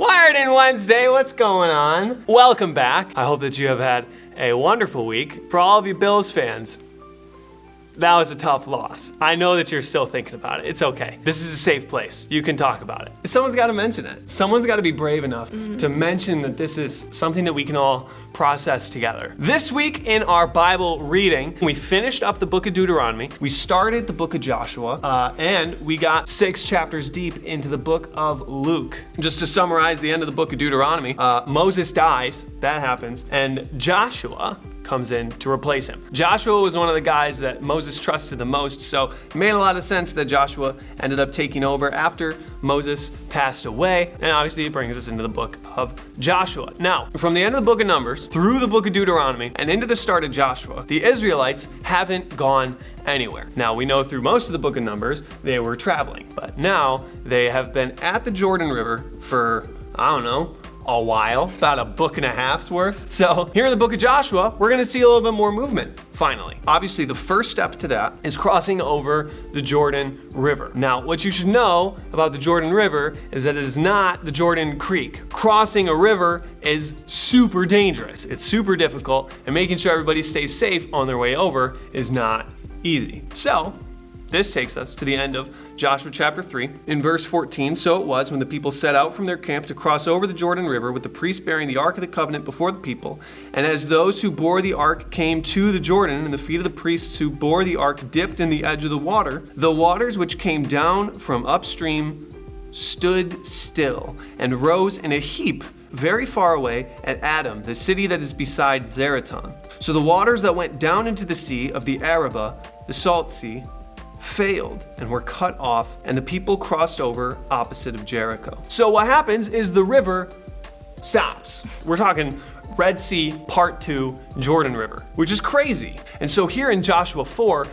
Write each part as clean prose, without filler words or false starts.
Wired In Wednesday, what's going on? Welcome back. I hope that you have had a wonderful week. For all of you Bills fans, that was a tough loss. I know that you're still thinking about it. It's okay. This is a safe place. You can talk about it. Someone's got to mention it. Someone's got to be brave enough to mention that this is something that we can all process together. This week in our Bible reading, we finished up the book of Deuteronomy. We started the book of Joshua, and we got 6 chapters deep into the book of Luke. Just to summarize the end of the book of Deuteronomy, Moses dies, that happens, and Joshua comes in to replace him. Joshua was one of the guys that Moses trusted the most, so it made a lot of sense that Joshua ended up taking over after Moses passed away, and obviously it brings us into the book of Joshua. Now, from the end of the book of Numbers through the book of Deuteronomy and into the start of Joshua, the Israelites haven't gone anywhere. Now, we know through most of the book of Numbers they were traveling, but now they have been at the Jordan River for, I don't know, a while, about a book and a half's worth. So here in the book of Joshua, we're gonna see a little bit more movement, finally. Obviously, the first step to that is crossing over the Jordan River. Now, what you should know about the Jordan River is that it is not the Jordan Creek. Crossing a river is super dangerous. It's super difficult, and making sure everybody stays safe on their way over is not easy. So, this takes us to the end of Joshua chapter 3. In verse 14, so it was when the people set out from their camp to cross over the Jordan River with the priests bearing the Ark of the Covenant before the people. And as those who bore the Ark came to the Jordan, and the feet of the priests who bore the Ark dipped in the edge of the waters which came down from upstream stood still and rose in a heap very far away at Adam, the city that is beside Zeraton. So the waters that went down into the sea of the Arabah, the salt sea, failed and were cut off, and the people crossed over opposite of Jericho. So what happens is the river stops. We're talking Red Sea Part 2 Jordan River, which is crazy. And so here in Joshua 4,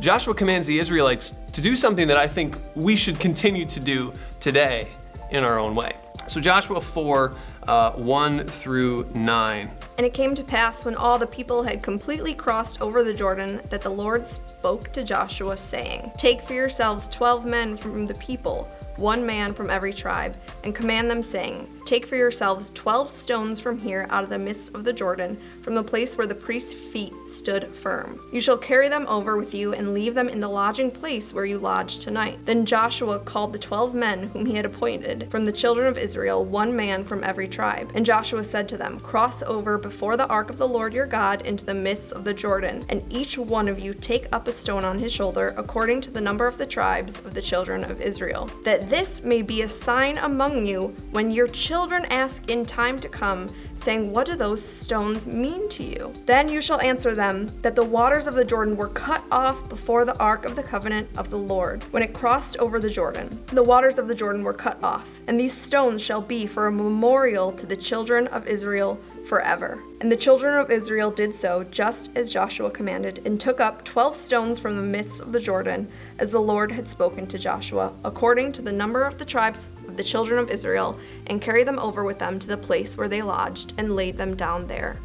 Joshua commands the Israelites to do something that I think we should continue to do today in our own way. So Joshua 4, 1 through 9. And it came to pass when all the people had completely crossed over the Jordan that the Lord spoke to Joshua, saying, Take for yourselves 12 men from the people, 1 man from every tribe, and command them, saying, Take for yourselves 12 stones from here out of the midst of the Jordan, from the place where the priest's feet stood firm. You shall carry them over with you and leave them in the lodging place where you lodge tonight. Then Joshua called the 12 men whom he had appointed from the children of Israel, 1 man from every tribe. And Joshua said to them, Cross over before the ark of the Lord your God into the midst of the Jordan, and each one of you take up a stone on his shoulder, according to the number of the tribes of the children of Israel, that this may be a sign among you when your children ask in time to come, saying, What do those stones mean to you? Then you shall answer them that the waters of the Jordan were cut off before the ark of the covenant of the Lord, when it crossed over the Jordan. The waters of the Jordan were cut off, and these stones shall be for a memorial to the children of Israel forever. And the children of Israel did so, just as Joshua commanded, and took up 12 stones from the midst of the Jordan, as the Lord had spoken to Joshua, according to the number of the tribes of the children of Israel, and carried them over with them to the place where they lodged, and laid them down there.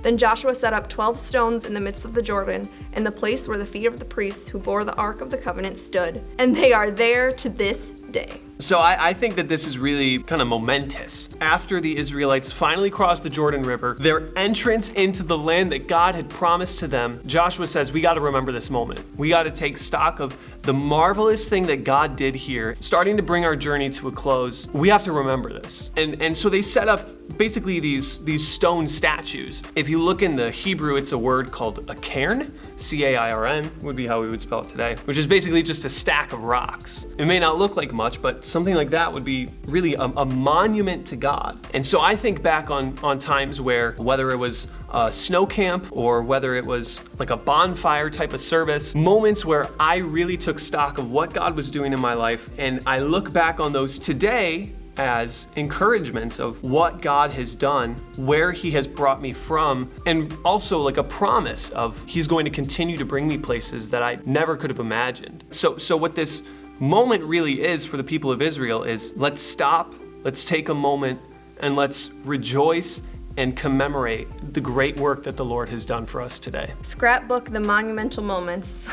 Then Joshua set up 12 stones in the midst of the Jordan, in the place where the feet of the priests who bore the Ark of the Covenant stood, and they are there to this day. So I think that this is really kind of momentous. After the Israelites finally crossed the Jordan River, their entrance into the land that God had promised to them, Joshua says, we got to remember this moment. We got to take stock of the marvelous thing that God did here, starting to bring our journey to a close. We have to remember this. And so they set up basically these stone statues. If you look in the Hebrew, it's a word called a cairn, C-A-I-R-N would be how we would spell it today, which is basically just a stack of rocks. It may not look like much, but something like that would be really a monument to God. And so I think back on times where, whether it was a snow camp or whether it was like a bonfire type of service, moments where I really took stock of what God was doing in my life, and I look back on those today as encouragements of what God has done, where he has brought me from, and also like a promise of he's going to continue to bring me places that I never could have imagined. So what this moment really is for the people of Israel is, let's stop, let's take a moment, and let's rejoice and commemorate the great work that the Lord has done for us today. Scrapbook the monumental moments.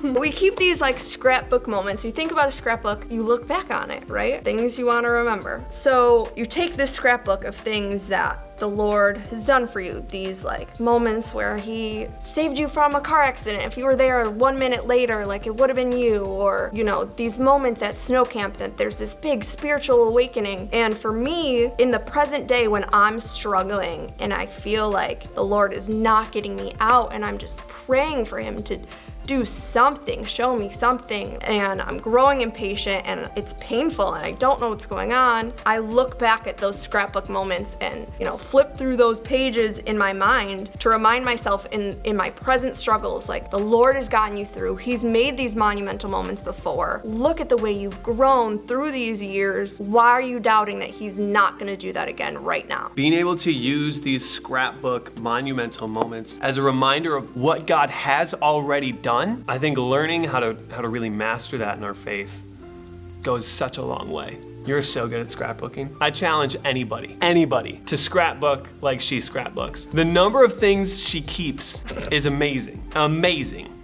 We keep these like scrapbook moments. You think about a scrapbook, you look back on it, right? Things you want to remember. So you take this scrapbook of things that the Lord has done for you. These like moments where he saved you from a car accident. If you were there 1 minute later, like it would have been you. Or, you know, these moments at snow camp that there's this big spiritual awakening. And for me, in the present day when I'm struggling and I feel like the Lord is not getting me out and I'm just praying for him to do something, show me something, and I'm growing impatient and it's painful and I don't know what's going on, I look back at those scrapbook moments and, you know, flip through those pages in my mind to remind myself in my present struggles, like the Lord has gotten you through. He's made these monumental moments before. Look at the way you've grown through these years. Why are you doubting that he's not going to do that again right now? Being able to use these scrapbook monumental moments as a reminder of what God has already done, I think learning how to really master that in our faith goes such a long way. You're so good at scrapbooking. I challenge anybody to scrapbook like she scrapbooks. The number of things she keeps is amazing.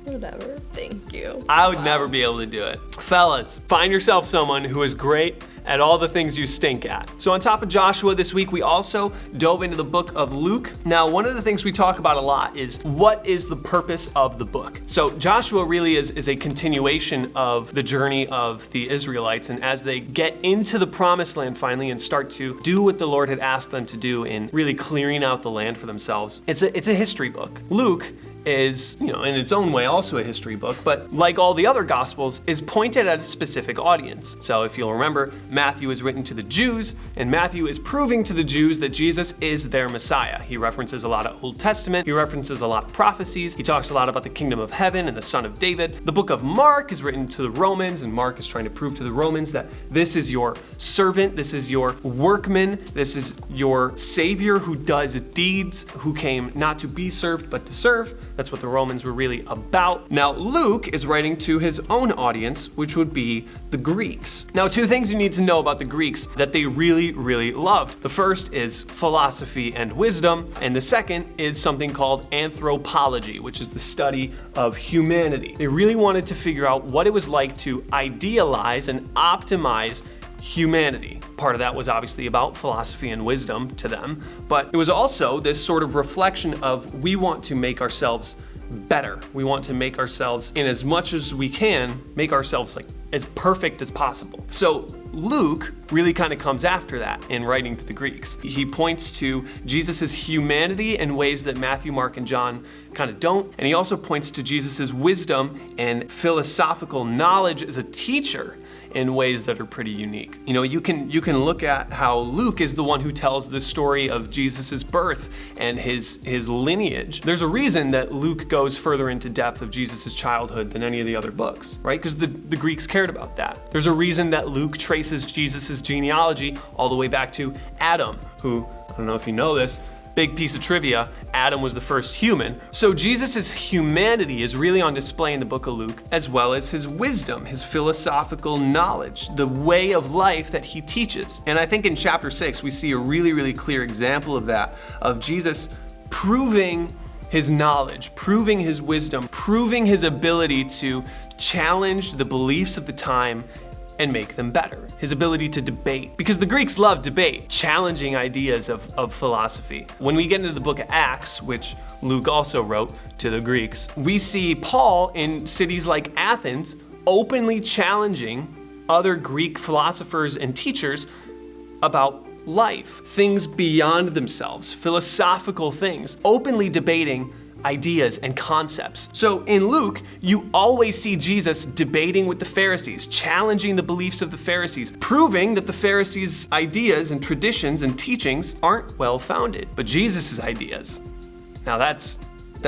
Whatever, thank you. I would never be able to do it. Fellas, find yourself someone who is great at all the things you stink at. So on top of Joshua this week, we also dove into the book of Luke. Now, one of the things we talk about a lot is what is the purpose of the book? So Joshua really is a continuation of the journey of the Israelites, and as they get into the promised land finally and start to do what the Lord had asked them to do in really clearing out the land for themselves, it's a history book. Luke is, in its own way also a history book, but like all the other gospels, is pointed at a specific audience. So if you'll remember, Matthew is written to the Jews, and Matthew is proving to the Jews that Jesus is their Messiah. He references a lot of Old Testament, he references a lot of prophecies, he talks a lot about the kingdom of heaven and the Son of David. The book of Mark is written to the Romans, and Mark is trying to prove to the Romans that this is your servant, this is your workman, this is your Savior who does deeds, who came not to be served but to serve. That's what the Romans were really about. Now, Luke is writing to his own audience, which would be the Greeks. Now, two things you need to know about the Greeks that they really, really loved. The first is philosophy and wisdom, and the second is something called anthropology, which is the study of humanity. They really wanted to figure out what it was like to idealize and optimize humanity. Part of that was obviously about philosophy and wisdom to them, but it was also this sort of reflection of we want to make ourselves better. We want to make ourselves, in as much as we can, make ourselves like as perfect as possible. So Luke really kind of comes after that in writing to the Greeks. He points to Jesus's humanity in ways that Matthew, Mark, and John kind of don't. And he also points to Jesus's wisdom and philosophical knowledge as a teacher in ways that are pretty unique. You can look at how Luke is the one who tells the story of Jesus's birth and his lineage. There's a reason that Luke goes further into depth of Jesus's childhood than any of the other books, right? Because the Greeks cared about that. There's a reason that Luke traces Jesus's genealogy all the way back to Adam, who, I don't know if you know this, big piece of trivia, Adam was the first human. So Jesus' humanity is really on display in the book of Luke, as well as his wisdom, his philosophical knowledge, the way of life that he teaches. And I think in chapter 6, we see a really, really clear example of that, of Jesus proving his knowledge, proving his wisdom, proving his ability to challenge the beliefs of the time and make them better. His ability to debate, because the Greeks loved debate, challenging ideas of philosophy. When we get into the book of Acts, which Luke also wrote to the Greeks, we see Paul in cities like Athens openly challenging other Greek philosophers and teachers about life, things beyond themselves, philosophical things, openly debating ideas and concepts. So in Luke, you always see Jesus debating with the Pharisees, challenging the beliefs of the Pharisees, proving that the Pharisees' ideas and traditions and teachings aren't well-founded. But Jesus' ideas, now that's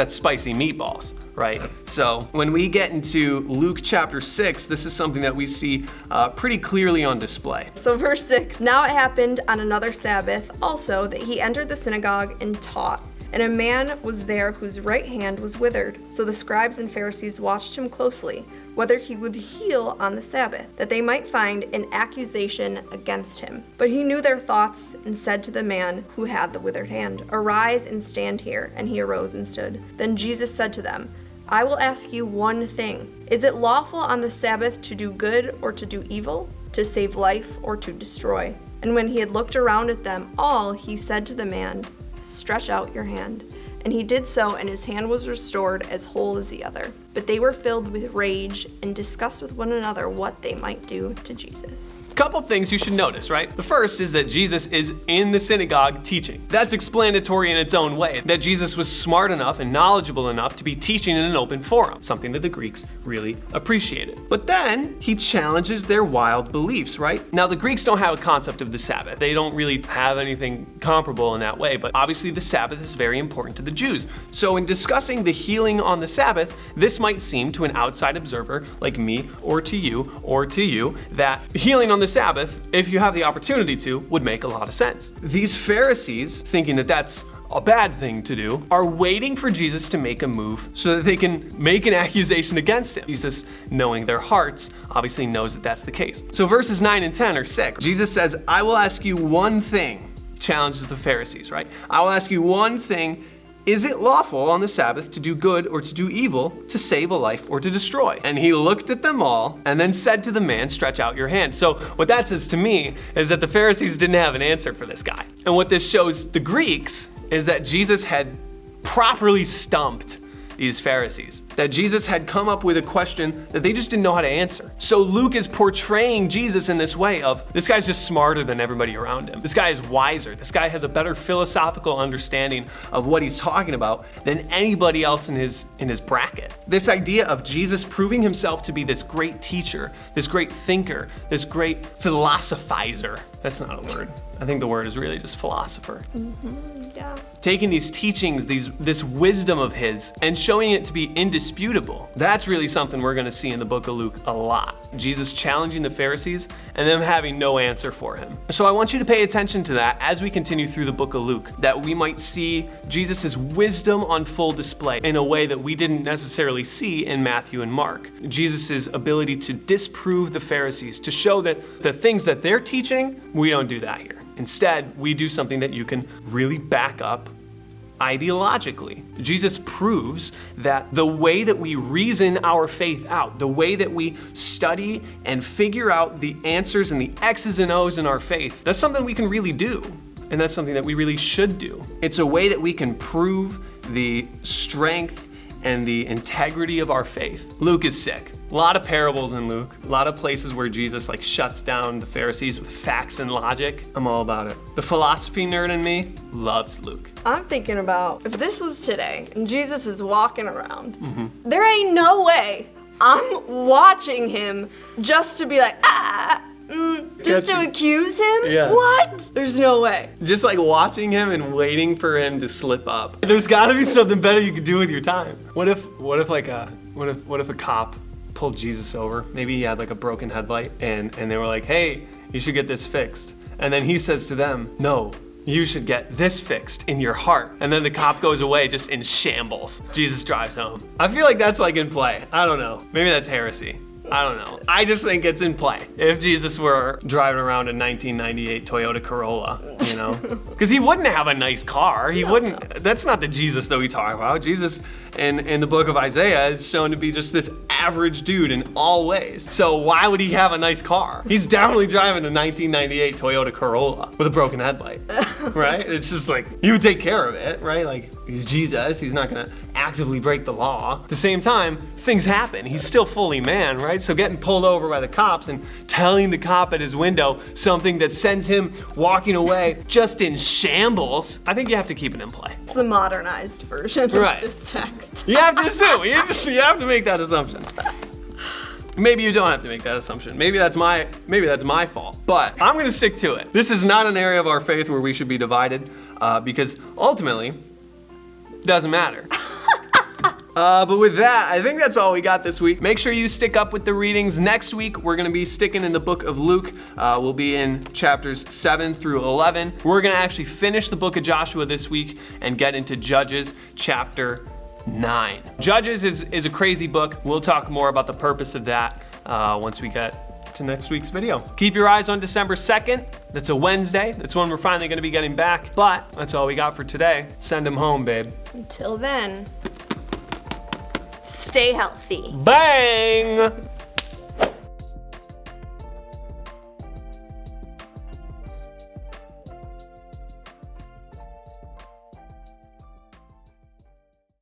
spicy meatballs, right? So when we get into Luke chapter 6, this is something that we see pretty clearly on display. So verse 6, now it happened on another Sabbath also that he entered the synagogue and taught. And a man was there whose right hand was withered. So the scribes and Pharisees watched him closely, whether he would heal on the Sabbath, that they might find an accusation against him. But he knew their thoughts and said to the man who had the withered hand, "Arise and stand here." And he arose and stood. Then Jesus said to them, "I will ask you one thing. Is it lawful on the Sabbath to do good or to do evil, to save life or to destroy?" And when he had looked around at them all, he said to the man, "Stretch out your hand." And he did so, and his hand was restored as whole as the other. But they were filled with rage and discussed with one another what they might do to Jesus. Couple things you should notice, right? The first is that Jesus is in the synagogue teaching. That's explanatory in its own way, that Jesus was smart enough and knowledgeable enough to be teaching in an open forum, something that the Greeks really appreciated. But then he challenges their wild beliefs, right? Now, the Greeks don't have a concept of the Sabbath. They don't really have anything comparable in that way, but obviously the Sabbath is very important to the Jews. So in discussing the healing on the Sabbath, this might seem to an outside observer like me or to you that healing on the Sabbath, if you have the opportunity to, would make a lot of sense. These Pharisees, thinking that that's a bad thing to do, are waiting for Jesus to make a move so that they can make an accusation against him. Jesus, knowing their hearts, obviously knows that that's the case. So verses 9 and 10 are sick. Jesus says, "I will ask you one thing," challenges the Pharisees, right? "I will ask you one thing. Is it lawful on the Sabbath to do good or to do evil, to save a life or to destroy?" And he looked at them all and then said to the man, "Stretch out your hand." So what that says to me is that the Pharisees didn't have an answer for this guy. And what this shows the Greeks is that Jesus had properly stumped these Pharisees, that Jesus had come up with a question that they just didn't know how to answer. So Luke is portraying Jesus in this way of, this guy's just smarter than everybody around him. This guy is wiser. This guy has a better philosophical understanding of what he's talking about than anybody else in his bracket. This idea of Jesus proving himself to be this great teacher, this great thinker, this great philosophizer. That's not a word. I think the word is really just philosopher. Yeah. Taking these teachings, this wisdom of his, and showing it to be indisputable. That's really something we're gonna see in the book of Luke a lot. Jesus challenging the Pharisees and them having no answer for him. So I want you to pay attention to that as we continue through the book of Luke, that we might see Jesus' wisdom on full display in a way that we didn't necessarily see in Matthew and Mark. Jesus' ability to disprove the Pharisees, to show that the things that they're teaching, we don't do that here. Instead, we do something that you can really back up ideologically. Jesus proves that the way that we reason our faith out, the way that we study and figure out the answers and the X's and O's in our faith, that's something we can really do. And that's something that we really should do. It's a way that we can prove the strength and the integrity of our faith. Luke is sick. A lot of parables in Luke, a lot of places where Jesus shuts down the Pharisees with facts and logic. I'm all about it. The philosophy nerd in me loves Luke. I'm thinking about if this was today and Jesus is walking around, there ain't no way I'm watching him just to be like, just to accuse him? Yeah. What? There's no way. Just watching him and waiting for him to slip up. There's gotta be something better you could do with your time. What if a cop pulled Jesus over? Maybe he had a broken headlight and they were like, "Hey, you should get this fixed." And then he says to them, "No, you should get this fixed in your heart." And then the cop goes away just in shambles. Jesus drives home. I feel like that's in play. I don't know. Maybe that's heresy. I don't know. I just think it's in play. If Jesus were driving around a 1998 Toyota Corolla, because he wouldn't have a nice car. He wouldn't. That's not the Jesus that we talk about. Jesus in the book of Isaiah is shown to be just this average dude in all ways. So why would he have a nice car? He's definitely driving a 1998 Toyota Corolla with a broken headlight, right? It's just he would take care of it, right? He's Jesus. He's not going to actively break the law. At the same time, things happen. He's still fully man, right? So getting pulled over by the cops and telling the cop at his window something that sends him walking away just in shambles, I think you have to keep it in play. It's the modernized version of this text. You have to assume. You have to make that assumption. Maybe you don't have to make that assumption. Maybe that's my fault. But I'm going to stick to it. This is not an area of our faith where we should be divided, because ultimately, it doesn't matter. But with that, I think that's all we got this week. Make sure you stick up with the readings. Next week, we're going to be sticking in the book of Luke. We'll be in chapters 7 through 11. We're going to actually finish the book of Joshua this week and get into Judges chapter 9. Judges is a crazy book. We'll talk more about the purpose of that once we get to next week's video. Keep your eyes on December 2nd. That's a Wednesday. That's when we're finally going to be getting back. But that's all we got for today. Send them home, babe. Until then, stay healthy. Bang!